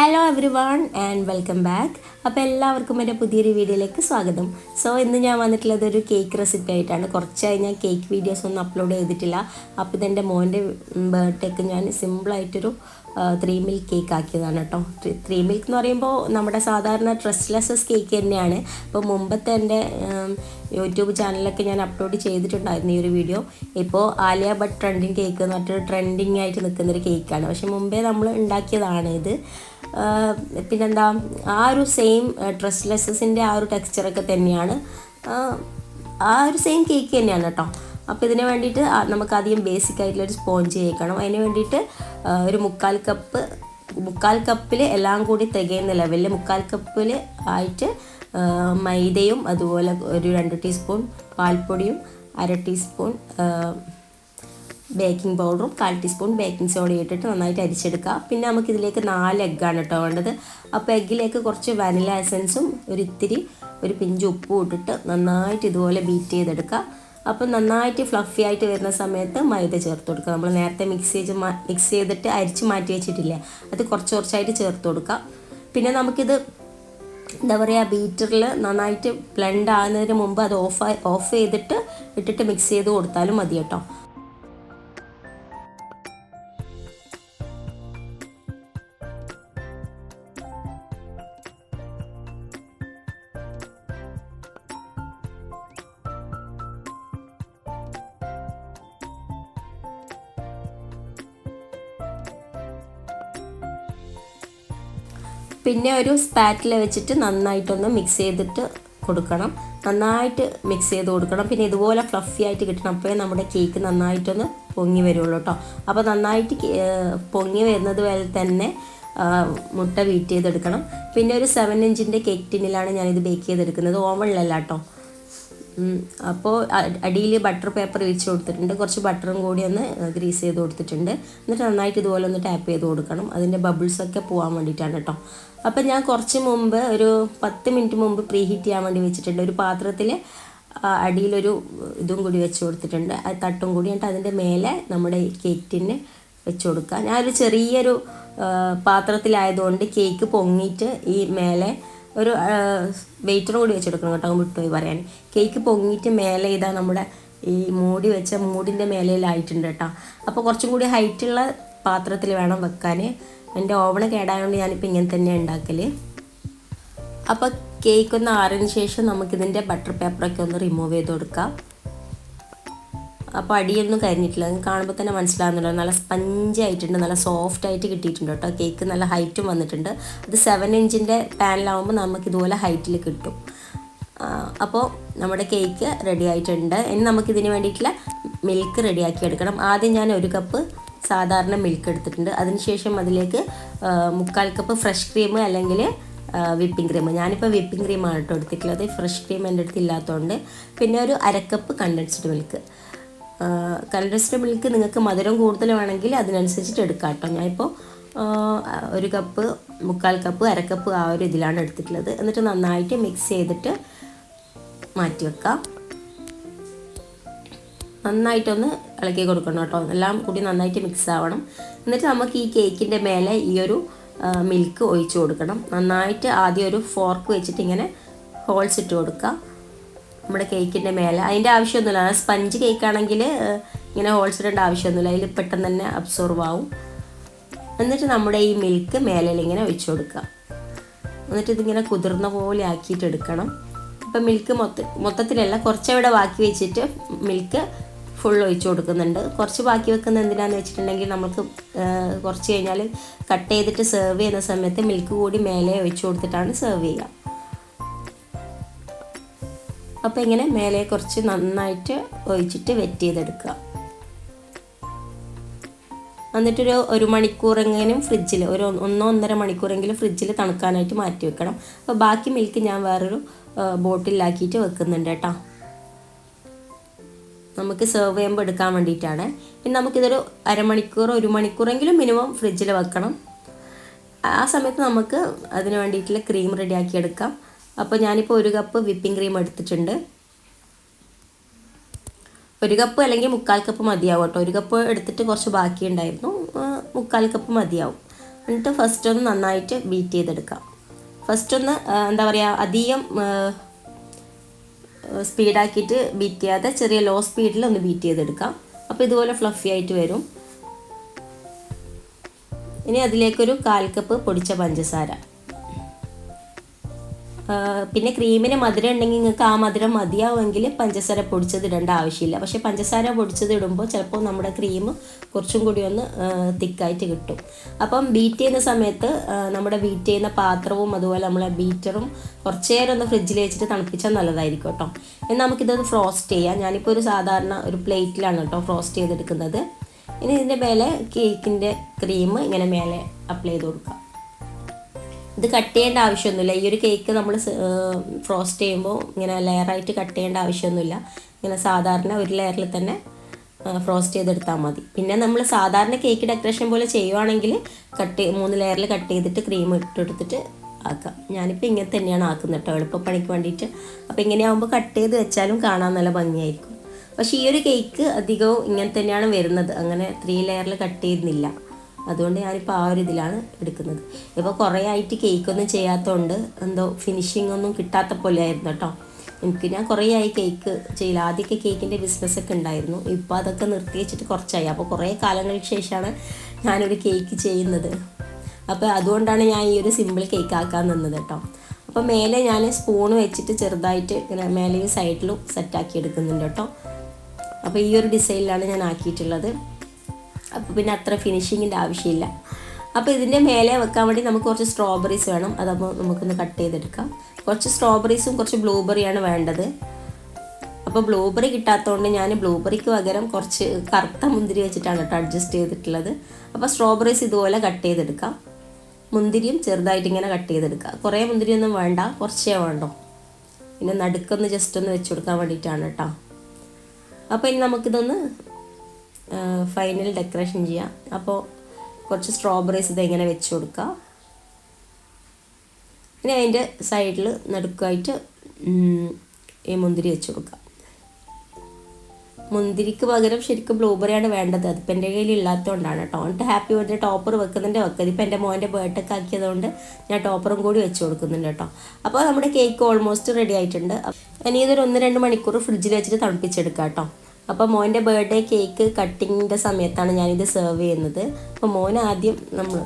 Hello every one and welcome back. അപ്പോൾ എല്ലാവർക്കും എൻ്റെ പുതിയൊരു വീഡിയോയിലേക്ക് സ്വാഗതം. സോ ഇന്ന് ഞാൻ വന്നിട്ടുള്ളത് ഒരു കേക്ക് റെസിപ്പി ആയിട്ടാണ്. കുറച്ചായി ഞാൻ കേക്ക് വീഡിയോസ് ഒന്നും അപ്ലോഡ് ചെയ്തിട്ടില്ല. അപ്പോൾ ഇതെൻ്റെ മോൻ്റെ ബർത്ത്ഡേക്ക് ഞാൻ സിമ്പിളായിട്ടൊരു 3 മിൽക്ക് കേക്ക് ആക്കിയതാണ് കേട്ടോ. 3 മിൽക്ക് എന്ന് പറയുമ്പോൾ നമ്മുടെ സാധാരണ ട്രസ്റ്റ്ലെസ്സസ് കേക്ക് തന്നെയാണ്. അപ്പോൾ മുമ്പത്തെ എൻ്റെ യൂട്യൂബ് ചാനലിലൊക്കെ ഞാൻ അപ്ലോഡ് ചെയ്തിട്ടുണ്ടായിരുന്നു ഈ ഒരു വീഡിയോ. ഇപ്പോൾ ആലിയ ഭട്ട് ട്രെൻഡിങ് കേക്ക് എന്ന് പറഞ്ഞിട്ട് ട്രെൻഡിങ് ആയിട്ട് നിൽക്കുന്നൊരു കേക്കാണ്. പക്ഷേ മുമ്പേ നമ്മൾ ഉണ്ടാക്കിയതാണ് ഇത്. പിന്നെന്താ, ആ ഒരു സെയിം ട്രസ്റ്റ്ലെസ്സസിൻ്റെ ആ ഒരു ടെക്സ്ചറൊക്കെ തന്നെയാണ്, ആ ഒരു സെയിം കേക്ക് തന്നെയാണ് കേട്ടോ. അപ്പോൾ ഇതിന് വേണ്ടിയിട്ട് നമുക്ക് ആദ്യം ബേസിക് ആയിട്ടുള്ളൊരു സ്പോഞ്ച് കേൾക്കണം. അതിന് വേണ്ടിയിട്ട് ഒരു മുക്കാൽ കപ്പിൽ എല്ലാം കൂടി തികയുന്ന ലെവലിൽ 1/4 കപ്പിൽ ആയിട്ട് മൈദയും അതുപോലെ ഒരു 2 ടീസ്പൂൺ പാൽപ്പൊടിയും 1/2 ടീസ്പൂൺ ബേക്കിംഗ് പൗഡറും 1/4 ടീസ്പൂൺ ബേക്കിംഗ് സോഡയും ഇട്ടിട്ട് നന്നായിട്ട് അരിച്ചെടുക്കുക. പിന്നെ നമുക്കിതിലേക്ക് 4 എഗ്ഗാണ് കേട്ടോ വേണ്ടത്. അപ്പോൾ എഗ്ഗിലേക്ക് കുറച്ച് വാനില എസൻസും ഒരു പിഞ്ച് ഉപ്പും ഇട്ടിട്ട് നന്നായിട്ട് ഇതുപോലെ ബീറ്റ് ചെയ്തെടുക്കുക. അപ്പോൾ നന്നായിട്ട് ഫ്ലഫി ആയിട്ട് വരുന്ന സമയത്ത് മൈദ ചേർത്ത് കൊടുക്കുക. നമ്മൾ നേരത്തെ മിക്സ് ചെയ്തിട്ട് അരിച്ച് മാറ്റി വെച്ചിട്ടില്ലേ, അത് കുറച്ചായിട്ട് ചേർത്ത് കൊടുക്കുക. പിന്നെ നമുക്കിത് എന്താ പറയുക, ബീറ്ററിൽ നന്നായിട്ട് ബ്ലെൻഡ് ആകുന്നതിന് മുമ്പ് അത് ഓഫ് ചെയ്തിട്ട് ഇട്ടിട്ട് മിക്സ് ചെയ്ത് കൊടുത്താലും മതി കേട്ടോ. പിന്നെ ഒരു സ്പാറ്റില വെച്ചിട്ട് നന്നായിട്ടൊന്ന് മിക്സ് ചെയ്തിട്ട് കൊടുക്കണം. നന്നായിട്ട് മിക്സ് ചെയ്ത് കൊടുക്കണം. പിന്നെ ഇതുപോലെ ഫ്ലഫി ആയിട്ട് കിട്ടണം. അപ്പോഴേ നമ്മുടെ കേക്ക് നന്നായിട്ടൊന്ന് പൊങ്ങി വരുള്ളൂ കേട്ടോ. അപ്പോൾ നന്നായിട്ട് പൊങ്ങി വരുന്നത് വരെ തന്നെ മുട്ട ബീറ്റ് ചെയ്തെടുക്കണം. പിന്നെ ഒരു 7 ഇഞ്ചിൻ്റെ കേക്ക് ടിന്നിലാണ് ഞാനിത് ബേക്ക് ചെയ്തെടുക്കുന്നത്, ഓവണിലല്ല കേട്ടോ. അപ്പോൾ അടിയിൽ ബട്ടർ പേപ്പർ വിരിച്ച് കൊടുത്തിട്ടുണ്ട്. കുറച്ച് ബട്ടറും കൂടി ഒന്ന് ഗ്രീസ് ചെയ്ത് കൊടുത്തിട്ടുണ്ട്. എന്നിട്ട് നന്നായിട്ട് ഇതുപോലെ ഒന്ന് ടാപ്പ് ചെയ്ത് കൊടുക്കണം. അതിൻ്റെ ബബിൾസൊക്കെ പോകാൻ വേണ്ടിയിട്ടാണ് കേട്ടോ. അപ്പം ഞാൻ കുറച്ച് മുമ്പ് ഒരു 10 മിനിറ്റ് മുമ്പ് പ്രീ ഹീറ്റ് ചെയ്യാൻ വേണ്ടി വെച്ചിട്ടുണ്ട്. ഒരു പാത്രത്തിൽ അടിയിലൊരു ഇതും കൂടി വെച്ച് കൊടുത്തിട്ടുണ്ട്, അത് തട്ടും കൂടി. എന്നിട്ട് അതിൻ്റെ മേലെ നമ്മുടെ കേക്ക് ടിന്ന് വെച്ച് കൊടുക്കുക. ഞാനൊരു ചെറിയൊരു പാത്രത്തിലായതുകൊണ്ട് കേക്ക് പൊങ്ങിയിട്ട് ഈ മേലെ ഒരു വെയിറ്ററും കൂടി വെച്ചെടുക്കണം കേട്ടോ, വിട്ടുപോയി പറയാൻ. കേക്ക് പൊങ്ങിയിട്ട് മേലെ ഇതാ നമ്മുടെ ഈ മൂടി വെച്ച മൂടിൻ്റെ മേലയിലായിട്ടുണ്ട് കേട്ടോ. അപ്പോൾ കുറച്ചും കൂടി ഹൈറ്റുള്ള പാത്രത്തിൽ വേണം വെക്കാൻ. എൻ്റെ ഓവണ് കേടായതുകൊണ്ട് ഞാനിപ്പോൾ ഇങ്ങനെ തന്നെയാണ് ഉണ്ടാക്കൽ. അപ്പോൾ കേക്ക് ഒന്ന് ആറിന് ശേഷം നമുക്കിതിൻ്റെ ബട്ടർ പേപ്പറൊക്കെ ഒന്ന് റിമൂവ് ചെയ്ത് കൊടുക്കാം. അപ്പോൾ അടിയൊന്നും കരിഞ്ഞിട്ടില്ല, അത് കാണുമ്പോൾ തന്നെ മനസ്സിലാകുന്നുണ്ടോ, നല്ല സ്പഞ്ച് ആയിട്ടുണ്ട്, നല്ല സോഫ്റ്റ് ആയിട്ട് കിട്ടിയിട്ടുണ്ട് കേട്ടോ. കേക്ക് നല്ല ഹൈറ്റും വന്നിട്ടുണ്ട്. അത് 7 ഇഞ്ചിൻ്റെ പാനിലാവുമ്പോൾ നമുക്കിതുപോലെ ഹൈറ്റിൽ കിട്ടും. അപ്പോൾ നമ്മുടെ കേക്ക് റെഡി ആയിട്ടുണ്ട്. ഇനി നമുക്കിതിന് വേണ്ടിയിട്ടുള്ള മിൽക്ക് റെഡിയാക്കി എടുക്കണം. ആദ്യം ഞാൻ 1 കപ്പ് സാധാരണ മിൽക്ക് എടുത്തിട്ടുണ്ട്. അതിനുശേഷം അതിലേക്ക് 1/4 കപ്പ് ഫ്രഷ് ക്രീം അല്ലെങ്കിൽ വിപ്പിംഗ് ക്രീം. ഞാനിപ്പോൾ വിപ്പിംഗ് ക്രീമാണ് കേട്ടോ എടുത്തിട്ടുള്ളത്, ഫ്രഷ് ക്രീം എൻ്റെ അടുത്ത് ഇല്ലാത്തതുകൊണ്ട്. പിന്നെ ഒരു 1/2 cup condensed milk. Condensed milk നിങ്ങൾക്ക് മധുരം കൂടുതൽ വേണമെങ്കിൽ അതിനനുസരിച്ചിട്ട് എടുക്കാം കേട്ടോ. ഞാനിപ്പോൾ 1 കപ്പ് 1/4 കപ്പ് 1/2 കപ്പ് ആ ഒരു ഇതിലാണ് എടുത്തിട്ടുള്ളത്. എന്നിട്ട് നന്നായിട്ട് മിക്സ് ചെയ്തിട്ട് മാറ്റി വെക്കാം. നന്നായിട്ടൊന്ന് ഇളക്കി കൊടുക്കണം കേട്ടോ, എല്ലാം കൂടി നന്നായിട്ട് മിക്സ് ആവണം. എന്നിട്ട് നമുക്ക് ഈ കേക്കിൻ്റെ മേലെ ഈ ഒരു മിൽക്ക് ഒഴിച്ച് കൊടുക്കണം. നന്നായിട്ട് ആദ്യം ഒരു ഫോർക്ക് വെച്ചിട്ട് ഇങ്ങനെ ഹോൾസ് ഇട്ട് കൊടുക്കുക നമ്മുടെ കേക്കിൻ്റെ മേലെ. അതിൻ്റെ ആവശ്യമൊന്നുമില്ല, സ്പഞ്ച് കേക്കാണെങ്കിൽ ഇങ്ങനെ ഹോൾസ് ഇടേണ്ട ആവശ്യമൊന്നുമില്ല, അതിൽ പെട്ടെന്ന് തന്നെ അബ്സോർവ് ആവും. എന്നിട്ട് നമ്മുടെ ഈ മിൽക്ക് മേലയിൽ ഇങ്ങനെ ഒഴിച്ച് കൊടുക്കുക. എന്നിട്ട് ഇതിങ്ങനെ കുതിർന്ന പോലെ ആക്കിയിട്ട് എടുക്കണം. അപ്പം മിൽക്ക് മൊത്തത്തിലല്ല, കുറച്ചവിടെ ബാക്കി വെച്ചിട്ട് മിൽക്ക് ഫുൾ ഒഴിച്ച് കൊടുക്കുന്നുണ്ട്. കുറച്ച് ബാക്കി വെക്കുന്നത് എന്തിനാണെന്ന് വെച്ചിട്ടുണ്ടെങ്കിൽ നമുക്ക് കുറച്ച് കഴിഞ്ഞാൽ കട്ട് ചെയ്തിട്ട് സെർവ് ചെയ്യുന്ന സമയത്ത് മിൽക്ക് കൂടി മേലെ ഒഴിച്ച് കൊടുത്തിട്ടാണ് സെർവ് ചെയ്യുക. അപ്പോൾ ഇങ്ങനെ മേലെ കുറച്ച് നന്നായിട്ട് ഒഴിച്ചിട്ട് വെറ്റ് ചെയ്തെടുക്കുക. എന്നിട്ടൊരു 1 മണിക്കൂറെങ്കിലും ഫ്രിഡ്ജിൽ, ഒരു 1-1.5 മണിക്കൂറെങ്കിലും ഫ്രിഡ്ജിൽ തണുക്കാനായിട്ട് മാറ്റി വെക്കണം. അപ്പോൾ ബാക്കി മിൽക്ക് ഞാൻ വേറൊരു ബോട്ടിലാക്കിയിട്ട് വെക്കുന്നുണ്ട് കേട്ടോ, നമുക്ക് സെർവ് ചെയ്യുമ്പോൾ എടുക്കാൻ വേണ്ടിയിട്ടാണ്. പിന്നെ നമുക്കിതൊരു 1/2 മണിക്കൂർ 1 മണിക്കൂറെങ്കിലും മിനിമം ഫ്രിഡ്ജിൽ വെക്കണം. ആ സമയത്ത് നമുക്ക് അതിന് വേണ്ടിയിട്ടുള്ള ക്രീം റെഡിയാക്കി എടുക്കാം. അപ്പോൾ ഞാനിപ്പോൾ 1 കപ്പ് വിപ്പിംഗ് ക്രീം എടുത്തിട്ടുണ്ട്. 1 കപ്പ് അല്ലെങ്കിൽ 1/4 കപ്പ് മതിയാവും കേട്ടോ. 1 കപ്പ് എടുത്തിട്ട് കുറച്ച് ബാക്കി ഉണ്ടായിരുന്നു, 1/4 കപ്പ് മതിയാവും. എന്നിട്ട് ഫസ്റ്റ് ഒന്ന് നന്നായിട്ട് ബീറ്റ് ചെയ്തെടുക്കാം. ഫസ്റ്റ് ഒന്ന് എന്താ പറയുക, അധികം സ്പീഡാക്കിയിട്ട് ബീറ്റ് ചെയ്യാതെ ചെറിയ ലോ സ്പീഡിൽ ഒന്ന് ബീറ്റ് ചെയ്തെടുക്കാം. അപ്പോൾ ഇതുപോലെ ഫ്ലഫി ആയിട്ട് വരും. ഇനി അതിലേക്കൊരു 1/4 കപ്പ് പൊടിച്ച പഞ്ചസാര. പിന്നെ ക്രീമിന് മധുരം ഉണ്ടെങ്കിൽ നിങ്ങൾക്ക് ആ മധുരം മതിയാവുമെങ്കിൽ പഞ്ചസാര പൊടിച്ചത് ഇടേണ്ട ആവശ്യമില്ല. പക്ഷേ പഞ്ചസാര പൊടിച്ചത് ഇടുമ്പോൾ ചിലപ്പോൾ നമ്മുടെ ക്രീം കുറച്ചും കൂടി ഒന്ന് തിക്കായിട്ട് കിട്ടും. അപ്പം ബീറ്റ് ചെയ്യുന്ന സമയത്ത് നമ്മുടെ ബീറ്റ് ചെയ്യുന്ന പാത്രവും അതുപോലെ നമ്മളെ ബീറ്ററും കുറച്ച് നേരം ഒന്ന് ഫ്രിഡ്ജിൽ വെച്ചിട്ട് തണുപ്പിച്ചാൽ നല്ലതായിരിക്കും കേട്ടോ. ഇനി നമുക്കിതൊന്ന് ഫ്രോസ്റ്റ് ചെയ്യാം. ഞാനിപ്പോൾ ഒരു സാധാരണ ഒരു പ്ലേറ്റിലാണ് കേട്ടോ ഫ്രോസ്റ്റ് ചെയ്തെടുക്കുന്നത്. ഇനി ഇതിൻ്റെ മേലെ കേക്കിൻ്റെ ക്രീം ഇങ്ങനെ മേലെ അപ്ലൈ ചെയ്ത് കൊടുക്കാം. ഇത് കട്ട് ചെയ്യേണ്ട ആവശ്യമൊന്നുമില്ല. ഈ ഒരു കേക്ക് നമ്മൾ ഫ്രോസ്റ്റ് ചെയ്യുമ്പോൾ ഇങ്ങനെ ലെയറായിട്ട് കട്ട് ചെയ്യേണ്ട ആവശ്യമൊന്നുമില്ല. ഇങ്ങനെ സാധാരണ ഒരു ലെയറിൽ തന്നെ ഫ്രോസ്റ്റ് ചെയ്തെടുത്താൽ മതി. പിന്നെ നമ്മൾ സാധാരണ കേക്ക് ഡെക്കറേഷൻ പോലെ ചെയ്യുവാണെങ്കിൽ 3 ലെയറിൽ കട്ട് ചെയ്തിട്ട് ക്രീം ഇട്ടെടുത്തിട്ട് ആക്കാം. ഞാനിപ്പോൾ ഇങ്ങനെ തന്നെയാണ് ആക്കുന്നത് കേട്ടോ, എളുപ്പപ്പണിക്ക് വേണ്ടിയിട്ട്. അപ്പോൾ ഇങ്ങനെയാകുമ്പോൾ കട്ട് ചെയ്ത് വെച്ചാലും കാണാൻ നല്ല ഭംഗിയായിരിക്കും. പക്ഷേ ഈ ഒരു കേക്ക് അധികവും ഇങ്ങനെ തന്നെയാണ് വരുന്നത്, അങ്ങനെ 3 ലെയറിൽ കട്ട് ചെയ്യുന്നില്ല. അതുകൊണ്ട് ഞാനിപ്പോൾ ആ ഒരു ഇതിലാണ് എടുക്കുന്നത്. ഇപ്പോൾ കുറേ ആയിട്ട് കേക്കൊന്നും ചെയ്യാത്തതുകൊണ്ട് എന്തോ ഫിനിഷിംഗ് ഒന്നും കിട്ടാത്ത പോലെ ആയിരുന്നു കേട്ടോ. ഞാൻ കുറേ ആയി കേക്ക് ചെയ്യില്ല. ആദ്യമൊക്കെ കേക്കിൻ്റെ ബിസിനസ്സൊക്കെ ഉണ്ടായിരുന്നു. ഇപ്പോൾ അതൊക്കെ നിർത്തി വെച്ചിട്ട് കുറച്ചായി. അപ്പോൾ കുറേ കാലങ്ങൾക്ക് ശേഷമാണ് ഞാനൊരു കേക്ക് ചെയ്യുന്നത്. അപ്പോൾ അതുകൊണ്ടാണ് ഞാൻ ഈ ഒരു സിമ്പിൾ കേക്ക് ആക്കാൻ നിന്നത് കേട്ടോ. അപ്പോൾ മേലെ ഞാൻ സ്പൂൺ വെച്ചിട്ട് ചെറുതായിട്ട് ഇങ്ങനെ മേലെയും സൈഡിലും സെറ്റാക്കി എടുക്കുന്നുണ്ട് കേട്ടോ. അപ്പോൾ ഈ ഒരു ഡിസൈനിലാണ് ഞാൻ ആക്കിയിട്ടുള്ളത്. അപ്പോൾ പിന്നെ അത്ര ഫിനിഷിങ്ങിൻ്റെ ആവശ്യമില്ല. അപ്പോൾ ഇതിൻ്റെ മേലെ വെക്കാൻ വേണ്ടി നമുക്ക് കുറച്ച് സ്ട്രോബെറീസ് വേണം. അതപ്പോൾ നമുക്കൊന്ന് കട്ട് ചെയ്തെടുക്കാം. കുറച്ച് സ്ട്രോബെറീസും കുറച്ച് ബ്ലൂബെറിയാണ് വേണ്ടത്. അപ്പോൾ ബ്ലൂബെറി കിട്ടാത്തതുകൊണ്ട് ഞാൻ ബ്ലൂബെറിക്ക് പകരം കുറച്ച് കറുത്ത മുന്തിരി വെച്ചിട്ടാണ് കേട്ടോ അഡ്ജസ്റ്റ് ചെയ്തിട്ടുള്ളത്. അപ്പോൾ സ്ട്രോബെറീസ് ഇതുപോലെ കട്ട് ചെയ്തെടുക്കാം. മുന്തിരിയും ചെറുതായിട്ട് ഇങ്ങനെ കട്ട് ചെയ്തെടുക്കുക. കുറേ മുന്തിരിയൊന്നും വേണ്ട, കുറച്ചേ വേണ്ടോ. പിന്നെ നടുക്കൊന്ന് ജസ്റ്റ് ഒന്ന് വെച്ച് കൊടുക്കാൻ വേണ്ടിയിട്ടാണ് കേട്ടോ. അപ്പോൾ ഇനി നമുക്കിതൊന്ന് ഫൈനൽ ഡെക്കറേഷൻ ചെയ്യാം. അപ്പോൾ കുറച്ച് സ്ട്രോബെറീസ് ഇതെങ്ങനെ വെച്ച് കൊടുക്കുക. ഇനി അതിൻ്റെ സൈഡിൽ നടുക്കായിട്ട് ഈ മുന്തിരി വെച്ച് കൊടുക്കുക. മുന്തിരിക്ക് പകരം ശരിക്കും ബ്ലൂബെറിയാണ് വേണ്ടത്. അതിപ്പോൾ എൻ്റെ കയ്യിൽ ഇല്ലാത്തതുകൊണ്ടാണ് കേട്ടോ. എന്നിട്ട് ഹാപ്പി ബർത്ത്ഡേ ടോപ്പർ വെക്കുന്നതിൻ്റെ വെക്കുക. ഇതിപ്പോൾ എൻ്റെ മോൻ്റെ ബർത്ത്ഡേക്ക് ആക്കിയതുകൊണ്ട് ഞാൻ ടോപ്പറും കൂടി വെച്ച് കൊടുക്കുന്നുണ്ട് കേട്ടോ. അപ്പോൾ നമ്മുടെ കേക്ക് ഓൾമോസ്റ്റ് റെഡി ആയിട്ടുണ്ട്. ഇനി ഇതൊരു 1-2 മണിക്കൂർ ഫ്രിഡ്ജിൽ വെച്ചിട്ട് തണുപ്പിച്ചെടുക്കാം കേട്ടോ. അപ്പോൾ മോൻ്റെ ബർത്ത്ഡേ കേക്ക് കട്ടിങ്ങിൻ്റെ സമയത്താണ് ഞാനിത് സെർവ് ചെയ്യുന്നത്. അപ്പോൾ മോൻ ആദ്യം നമ്മൾ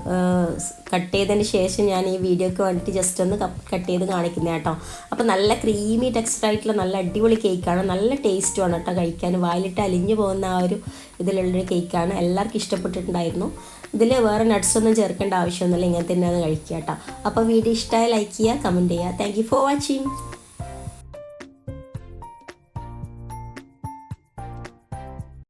കട്ട് ചെയ്തതിന് ശേഷം ഞാൻ ഈ വീഡിയോയ്ക്ക് വേണ്ടിയിട്ട് ജസ്റ്റ് ഒന്ന് കട്ട് ചെയ്ത് കാണിക്കുന്നത് കേട്ടോ. അപ്പോൾ നല്ല ക്രീമി ടെക്സ്ചറായിട്ടുള്ള നല്ല അടിപൊളി കേക്കാണ്. നല്ല ടേസ്റ്റുമാണ് കേട്ടോ കഴിക്കാൻ. വായിലിട്ട് അലിഞ്ഞു പോകുന്ന ആ ഒരു ഇതിലുള്ളൊരു കേക്കാണ്. എല്ലാവർക്കും ഇഷ്ടപ്പെട്ടിട്ടുണ്ടായിരുന്നു. ഇതിൽ വേറെ നട്ട്സൊന്നും ചേർക്കേണ്ട ആവശ്യമൊന്നുമില്ല, ഇങ്ങനെ തന്നെയാണ് കഴിക്കുക കേട്ടോ. അപ്പോൾ വീഡിയോ ഇഷ്ടമായി ലൈക്ക് ചെയ്യുക, കമൻറ്റ് ചെയ്യുക. Thank you for watching.